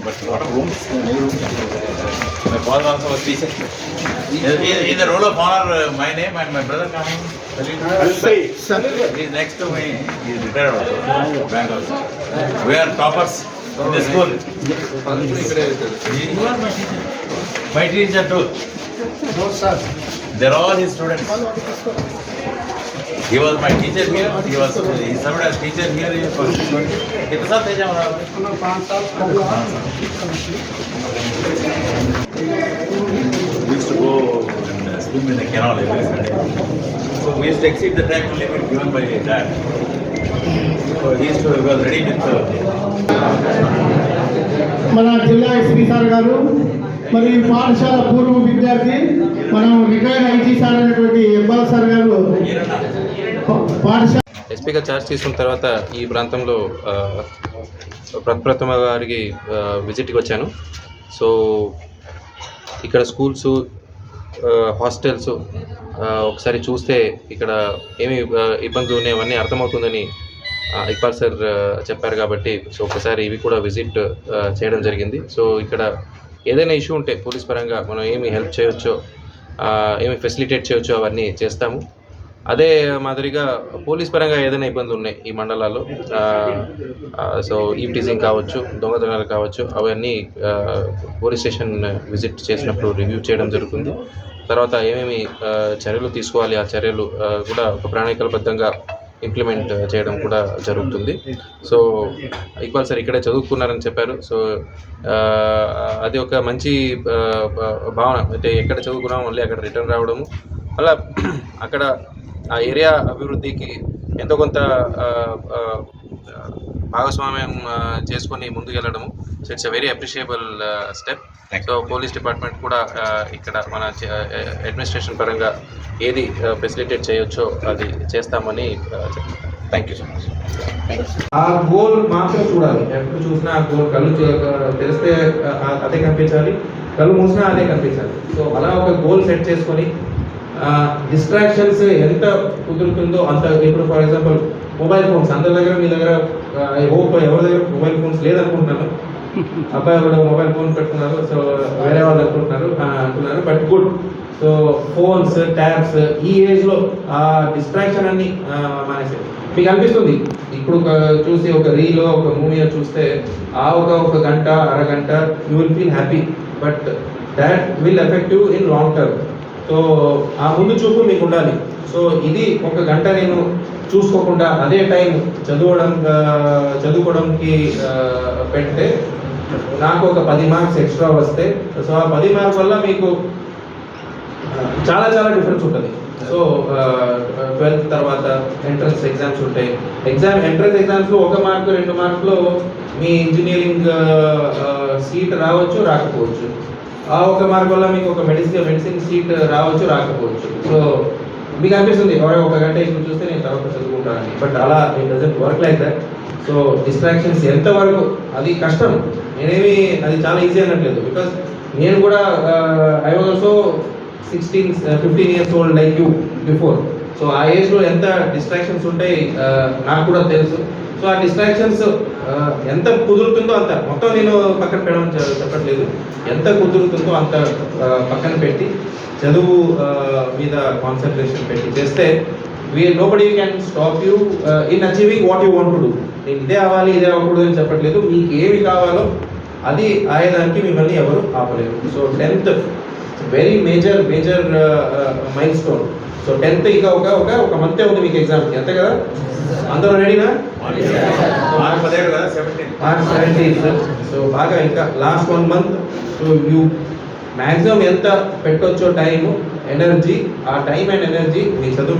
But a lot of rooms, new rooms. My father also was teacher. In the role of honor, my name and my brother coming. He is next to me. He is retired also. Bank also. We are toppers in the school. You are my teacher. My teacher too. No, sir. They are all his students. He was my teacher here. He served as teacher here. कितना साल थे जब 5 साल We used to go and swim in the canal every Sunday. So we used to exceed the time limit given by dad. So he was ready with మన జిల్లా SP sir గారు మరి పాఠశాల పూర్వ విద్యార్థి మనం రిటైర్డ్ ఐజీ సార్ అనేటువంటి Hebbal sir గారు పాఠశాల ఎస్పీగా ఛార్జ్ తీసుకున్న తర్వాత ఈ ప్రాంతంలో ప్రప్రథమ గారికి విజిట్కి వచ్చాను. సో ఇక్కడ స్కూల్స్, హాస్టల్స్ ఒకసారి చూస్తే ఇక్కడ ఏమి ఇబ్బందులు ఉన్నాయి అవన్నీ అర్థమవుతుందని ఇక్బాల్ సార్ చెప్పారు కాబట్టి సో ఒకసారి ఇవి కూడా విజిట్ చేయడం జరిగింది. సో ఇక్కడ ఏదైనా ఇష్యూ ఉంటే పోలీస్ పరంగా మనం ఏమి హెల్ప్ చేయవచ్చో, ఏమి ఫెసిలిటేట్ చేయవచ్చో అవన్నీ చేస్తాము. అదే మాదిరిగా పోలీస్ పరంగా ఏదైనా ఇబ్బందులు ఉన్నాయి ఈ మండలాల్లో, సో ఈవ్ టీజింగ్ కావచ్చు, దొంగతనాలు కావచ్చు, అవన్నీ పోలీస్ స్టేషన్ విజిట్ చేసినప్పుడు రివ్యూ చేయడం జరుగుతుంది. తర్వాత ఏమేమి చర్యలు తీసుకోవాలి ఆ చర్యలు కూడా ఒక ప్రణాళికబద్ధంగా ఇంప్లిమెంట్ చేయడం కూడా జరుగుతుంది. సో ఇక్బాల్ సార్ ఇక్కడే చదువుకున్నారని చెప్పారు. సో అది ఒక మంచి భావన. అంటే ఎక్కడ చదువుకున్నాం మళ్ళీ అక్కడ రిటర్న్ రావడము, అలా అక్కడ ఆ ఏరియా అభివృద్ధికి ఎంతో కొంత భాగస్వామ్యం చేసుకొని ముందుకెళ్ళడము. So it's a very appreciable step. So police department కూడా ఇక్కడ మన అడ్మినిస్ట్రేషన్ పరంగా ఏది ఫెసిలిటేట్ చేయొచ్చో అది చేస్తామని థ్యాంక్ యూ సో మచ్. ఆ గోల్ మాత్రం చూడాలి. ఎప్పుడు చూసినా ఆ గోల్ కళ్ళు తెరిస్తే అదే కనిపించాలి, కళ్ళు మూసినా అదే కనిపించాలి. సో అలా ఒక గోల్ సెట్ చేసుకొని డిస్ట్రాక్షన్స్ ఎంత కుదురుతుందో అంత. ఇప్పుడు ఫర్ ఎగ్జాంపుల్ మొబైల్ ఫోన్స్ అందరి దగ్గర, మీ దగ్గర ఎవరి దగ్గర మొబైల్ ఫోన్స్ లేదనుకుంటున్నాను. అబ్బాయి కూడా మొబైల్ ఫోన్ పెట్టుకున్నారు, సో వేరే వాళ్ళు అంటున్నారు. But good. So phones, tabs ఈ ఏజ్లో ఆ డిస్ట్రాక్షన్ అన్ని మానేసారు. మీకు అనిపిస్తుంది ఇప్పుడు చూసి ఒక రీలో, ఒక మూవీలో చూస్తే ఆ ఒక గంట, అరగంట you will feel happy, but that will effect you in long term. So ఆ ముందు చూపు మీకు ఉండాలి. సో ఇది ఒక గంట నేను చూసుకోకుండా అదే టైం చదువుకోవడానికి పెడితే నాకు ఒక 10 మార్క్స్ ఎక్స్ట్రా వస్తే, సో ఆ 10 మార్క్స్ వల్ల మీకు చాలా డిఫరెన్స్ ఉంటుంది. సో 12th తర్వాత ఎంట్రన్స్ ఎగ్జామ్స్ ఉంటాయి. ఎంట్రన్స్ ఎగ్జామ్స్లో 1 మార్కు 2 మార్కులో మీ ఇంజనీరింగ్ సీట్ రావచ్చు, రాకపోవచ్చు. ఆ 1 మార్క్ వల్ల మీకు ఒక మెడిసిన్ సీట్ రావచ్చు, రాకపోవచ్చు. సో మీకు అనిపిస్తుంది ఒక గంట ఇప్పుడు చూస్తే నేను తర్వాత చదువుకుంటానని, బట్ అలా it doesn't work like that. So distractions ఎంతవరకు అది కష్టం, నేనేమి అది చాలా ఈజీ అనట్లేదు. బికాస్ నేను కూడా I was also 15 years old like you before. So ఆ ఏజ్లో ఎంత డిస్ట్రాక్షన్స్ ఉంటాయి నాకు కూడా తెలుసు. సో ఆ డిస్ట్రాక్షన్స్ ఎంత కుదురుతుందో అంత, మొత్తం నేను పక్కన పెట్టడం చెప్పట్లేదు, ఎంత కుదురుతుందో అంత పక్కన పెట్టి చదువు మీద కాన్సన్ట్రేషన్ పెట్టి చేస్తే nobody can stop you in achieving what you want to do. నేను ఇదే అవ్వాలి, ఇదే అవ్వకూడదు అని చెప్పట్లేదు. మీకు ఏమి కావాలో అది అయ్యేదానికి మిమ్మల్ని ఎవరు ఆపలేరు. So 10th very major mile stone. So 10th ఇక ఒక మంతే ఉంది మీకు ఎగ్జామ్కి, అంతే కదా? అందరూ రెడీనా? March 17. సో బాగా ఇంకా last 1 month. So you maximum ఎంత పెట్టొచ్చో టైము, ఎనర్జీ, ఆ టైం అండ్ ఎనర్జీ మీ చదువు